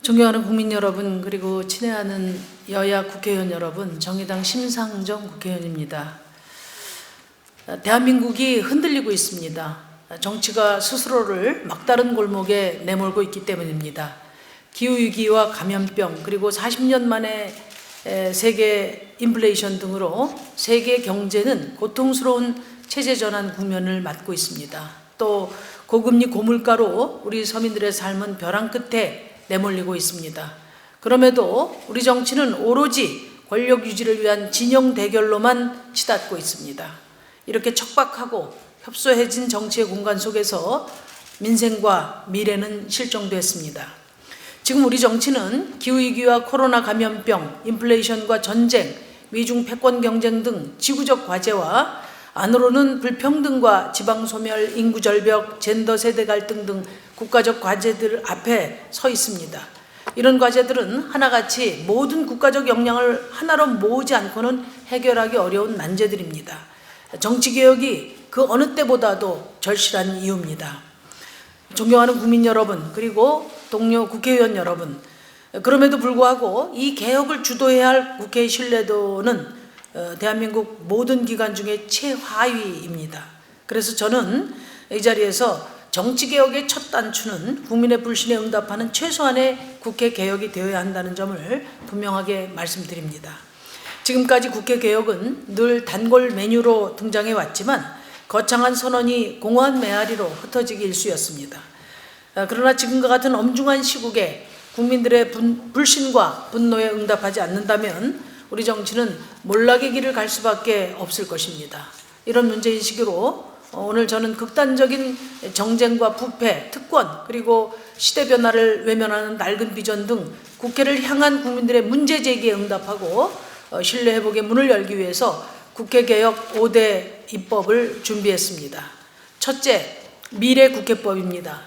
존경하는 국민 여러분, 그리고 친애하는 여야 국회의원 여러분, 정의당 심상정 국회의원입니다. 대한민국이 흔들리고 있습니다. 정치가 스스로를 막다른 골목에 내몰고 있기 때문입니다. 기후위기와 감염병, 그리고 40년 만에 세계 인플레이션 등으로 세계 경제는 고통스러운 체제 전환 국면을 맞고 있습니다. 또 고금리 고물가로 우리 서민들의 삶은 벼랑 끝에 내몰리고 있습니다. 그럼에도 우리 정치는 오로지 권력 유지를 위한 진영 대결로만 치닫고 있습니다. 이렇게 척박하고 협소해진 정치의 공간 속에서 민생과 미래는 실종됐습니다. 지금 우리 정치는 기후위기와 코로나 감염병, 인플레이션과 전쟁, 미중 패권 경쟁 등 지구적 과제와 안으로는 불평등과 지방소멸, 인구절벽, 젠더 세대 갈등 등 국가적 과제들 앞에 서 있습니다. 이런 과제들은 하나같이 모든 국가적 역량을 하나로 모으지 않고는 해결하기 어려운 난제들입니다. 정치개혁이 그 어느 때보다도 절실한 이유입니다. 존경하는 국민 여러분, 그리고 동료 국회의원 여러분, 그럼에도 불구하고 이 개혁을 주도해야 할 국회의 신뢰도는 대한민국 모든 기관 중에 최하위입니다. 그래서 저는 이 자리에서 정치개혁의 첫 단추는 국민의 불신에 응답하는 최소한의 국회 개혁이 되어야 한다는 점을 분명하게 말씀드립니다. 지금까지 국회 개혁은 늘 단골 메뉴로 등장해 왔지만 거창한 선언이 공허한 메아리로 흩어지기 일쑤였습니다. 그러나 지금과 같은 엄중한 시국에 국민들의 불신과 분노에 응답하지 않는다면 우리 정치는 몰락의 길을 갈 수밖에 없을 것입니다. 이런 문제인식으로 오늘 저는 극단적인 정쟁과 부패, 특권, 그리고 시대 변화를 외면하는 낡은 비전 등 국회를 향한 국민들의 문제 제기에 응답하고 신뢰 회복의 문을 열기 위해서 국회개혁 5대 입법을 준비했습니다. 첫째, 미래국회법입니다.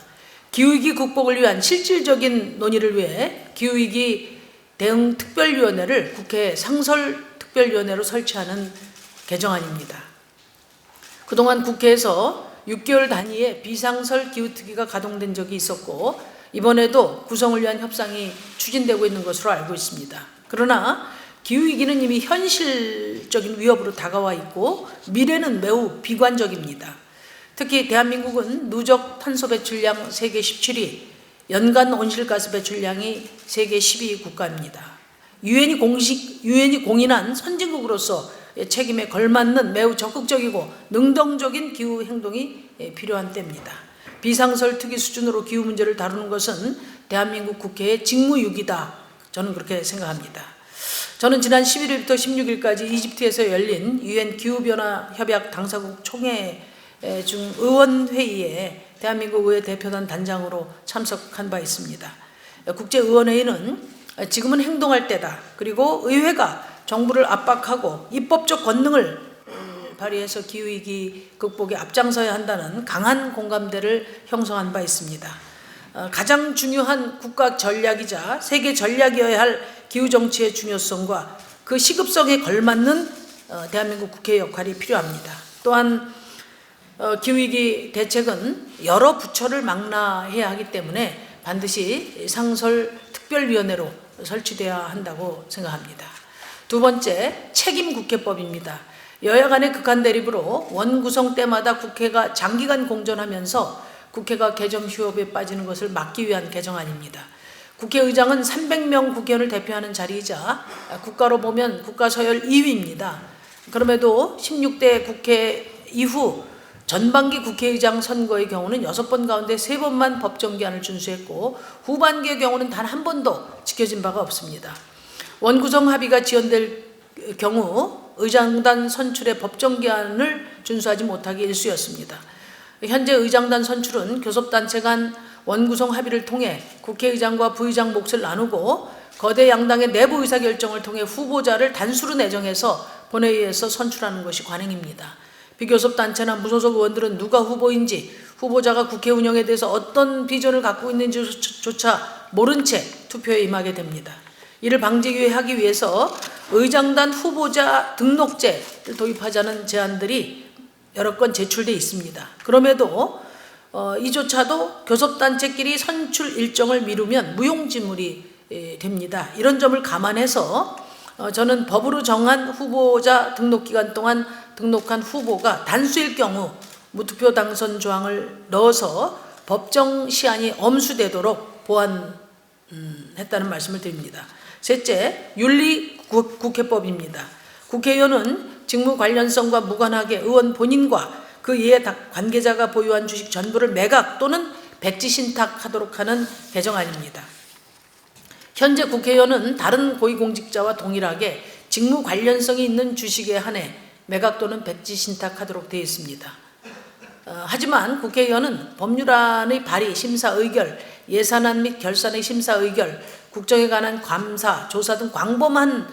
기후위기 극복을 위한 실질적인 논의를 위해 기후위기 대응 특별위원회를 국회 상설특별위원회로 설치하는 개정안입니다. 그동안 국회에서 6개월 단위의 비상설 기후특위가 가동된 적이 있었고 이번에도 구성을 위한 협상이 추진되고 있는 것으로 알고 있습니다. 그러나 기후위기는 이미 현실적인 위협으로 다가와 있고 미래는 매우 비관적입니다. 특히 대한민국은 누적 탄소 배출량 세계 17위, 연간 온실가스 배출량이 세계 10위 국가입니다. 유엔이 공인한 선진국으로서 책임에 걸맞는 매우 적극적이고 능동적인 기후 행동이 필요한 때입니다. 비상설 특위 수준으로 기후 문제를 다루는 것은 대한민국 국회의 직무유기다. 저는 그렇게 생각합니다. 저는 지난 11일부터 16일까지 이집트에서 열린 유엔 기후변화 협약 당사국 총회 중 의원회의에 대한민국 의회 대표단 단장으로 참석한 바 있습니다. 국제의원회의는 지금은 행동할 때다. 그리고 의회가 정부를 압박하고 입법적 권능을 발휘해서 기후위기 극복에 앞장서야 한다는 강한 공감대를 형성한 바 있습니다. 가장 중요한 국가 전략이자 세계 전략이어야 할 기후정치의 중요성과 그 시급성에 걸맞는 대한민국 국회의 역할이 필요합니다. 또한 기후위기 대책은 여러 부처를 망라해야 하기 때문에 반드시 상설특별위원회로 설치되어야 한다고 생각합니다. 두 번째, 책임국회법입니다. 여야 간의 극한 대립으로 원구성 때마다 국회가 장기간 공전하면서 국회가 개정 휴업에 빠지는 것을 막기 위한 개정안입니다. 국회의장은 300명 국회의원을 대표하는 자리이자 국가로 보면 국가 서열 2위입니다. 그럼에도 16대 국회 이후 전반기 국회의장 선거의 경우는 6번 가운데 3번만 법정기한을 준수했고 후반기의 경우는 단 한 번도 지켜진 바가 없습니다. 원구성 합의가 지연될 경우 의장단 선출의 법정기한을 준수하지 못하기 일쑤였습니다. 현재 의장단 선출은 교섭단체 간 원구성 합의를 통해 국회의장과 부의장 몫을 나누고 거대 양당의 내부 의사결정을 통해 후보자를 단수로 내정해서 본회의에서 선출하는 것이 관행입니다. 비교섭단체나 무소속 의원들은 누가 후보인지 후보자가 국회 운영에 대해서 어떤 비전을 갖고 있는지조차 모른 채 투표에 임하게 됩니다. 이를 방지하기 위해서 의장단 후보자 등록제를 도입하자는 제안들이 여러 건 제출돼 있습니다. 그럼에도 이조차도 교섭단체끼리 선출 일정을 미루면 무용지물이 됩니다. 이런 점을 감안해서 저는 법으로 정한 후보자 등록기간 동안 등록한 후보가 단수일 경우 무투표 당선 조항을 넣어서 법정 시한이 엄수되도록 보완했다는 말씀을 드립니다. 셋째, 윤리국회법입니다. 국회의원은 직무 관련성과 무관하게 의원 본인과 그 이해 관계자가 보유한 주식 전부를 매각 또는 백지 신탁하도록 하는 개정안입니다. 현재 국회의원은 다른 고위공직자와 동일하게 직무 관련성이 있는 주식에 한해 매각 또는 백지 신탁하도록 되어 있습니다. 하지만 국회의원은 법률안의 발의, 심사 의결, 예산안 및 결산의 심사 의결, 국정에 관한 감사, 조사 등 광범한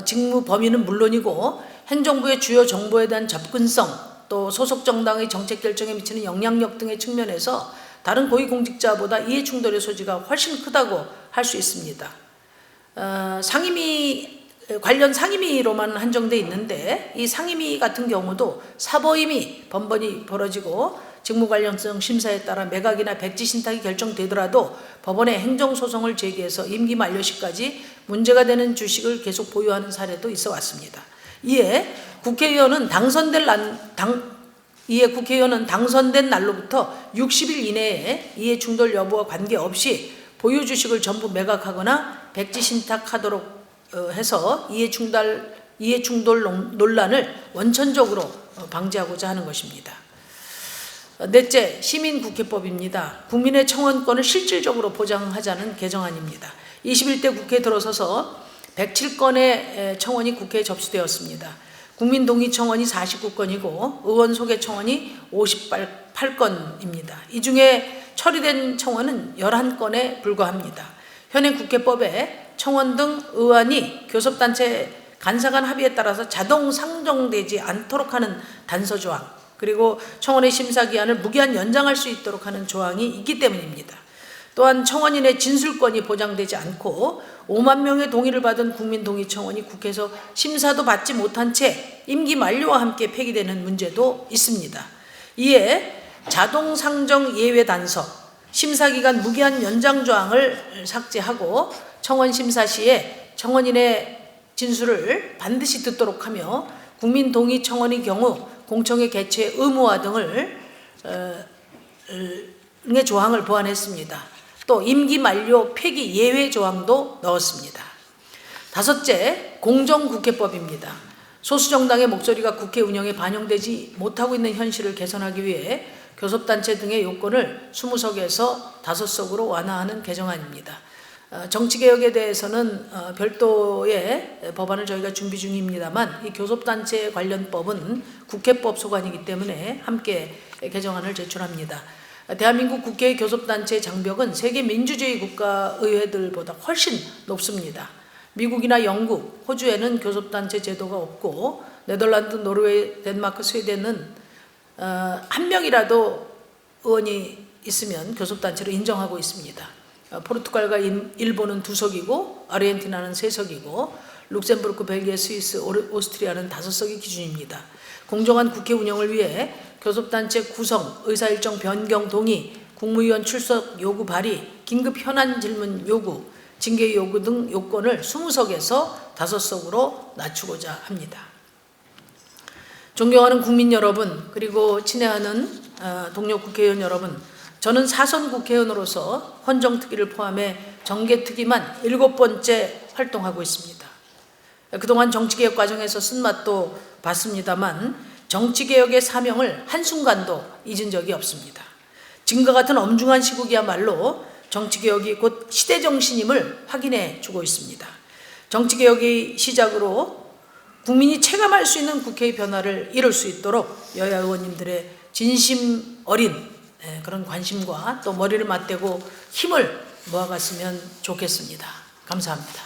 직무 범위는 물론이고 행정부의 주요 정보에 대한 접근성, 또 소속 정당의 정책 결정에 미치는 영향력 등의 측면에서 다른 고위공직자보다 이해 충돌의 소지가 훨씬 크다고 할 수 있습니다. 관련 상임위로만 한정돼 있는데 이 상임위 같은 경우도 사보임이 번번이 벌어지고 직무 관련성 심사에 따라 매각이나 백지 신탁이 결정되더라도 법원에 행정소송을 제기해서 임기 만료 시까지 문제가 되는 주식을 계속 보유하는 사례도 있어 왔습니다. 이에 국회의원은 당선된 날로부터 60일 이내에 이해 충돌 여부와 관계없이 보유 주식을 전부 매각하거나 백지 신탁하도록 해서 이해 충돌 논란을 원천적으로 방지하고자 하는 것입니다. 넷째, 시민국회법입니다. 국민의 청원권을 실질적으로 보장하자는 개정안입니다. 21대 국회에 들어서서 107건의 청원이 국회에 접수되었습니다. 국민 동의 청원이 49건이고 의원 소개 청원이 58건입니다. 이 중에 처리된 청원은 11건에 불과합니다. 현행 국회법에 청원 등 의안이 교섭단체 간사간 합의에 따라서 자동 상정되지 않도록 하는 단서 조항, 그리고 청원의 심사기한을 무기한 연장할 수 있도록 하는 조항이 있기 때문입니다. 또한 청원인의 진술권이 보장되지 않고 5만 명의 동의를 받은 국민동의 청원이 국회에서 심사도 받지 못한 채 임기 만료와 함께 폐기되는 문제도 있습니다. 이에 자동 상정 예외 단서, 심사기간 무기한 연장 조항을 삭제하고 청원 심사 시에 청원인의 진술을 반드시 듣도록 하며 국민동의 청원의 경우 공청회 개최 의무화 등의 조항을 보완했습니다. 또 임기 만료 폐기 예외 조항도 넣었습니다. 다섯째, 공정국회법입니다. 소수정당의 목소리가 국회 운영에 반영되지 못하고 있는 현실을 개선하기 위해 교섭단체 등의 요건을 20석에서 5석으로 완화하는 개정안입니다. 정치개혁에 대해서는 별도의 법안을 저희가 준비 중입니다만 이 교섭단체 관련법은 국회법 소관이기 때문에 함께 개정안을 제출합니다. 대한민국 국회의 교섭단체 장벽은 세계 민주주의 국가의회들보다 훨씬 높습니다. 미국이나 영국, 호주에는 교섭단체 제도가 없고 네덜란드, 노르웨이, 덴마크, 스웨덴은 한 명이라도 의원이 있으면 교섭단체로 인정하고 있습니다. 포르투갈과 일본은 2석이고 아르헨티나는 3석이고 룩셈부르크, 벨기에, 스위스, 오스트리아는 5석이 기준입니다. 공정한 국회 운영을 위해 교섭단체 구성, 의사일정 변경 동의, 국무위원 출석 요구 발의, 긴급 현안 질문 요구, 징계 요구 등 요건을 20석에서 5석으로 낮추고자 합니다. 존경하는 국민 여러분, 그리고 친애하는 동료 국회의원 여러분, 저는 4선 국회의원으로서 헌정특위를 포함해 정개특위만 7번째 활동하고 있습니다. 그동안 정치개혁 과정에서 쓴맛도 봤습니다만 정치개혁의 사명을 한순간도 잊은 적이 없습니다. 지금과 같은 엄중한 시국이야말로 정치개혁이 곧 시대정신임을 확인해 주고 있습니다. 정치개혁의 시작으로 국민이 체감할 수 있는 국회의 변화를 이룰 수 있도록 여야 의원님들의 진심 어린 그런 관심과 또 머리를 맞대고 힘을 모아갔으면 좋겠습니다. 감사합니다.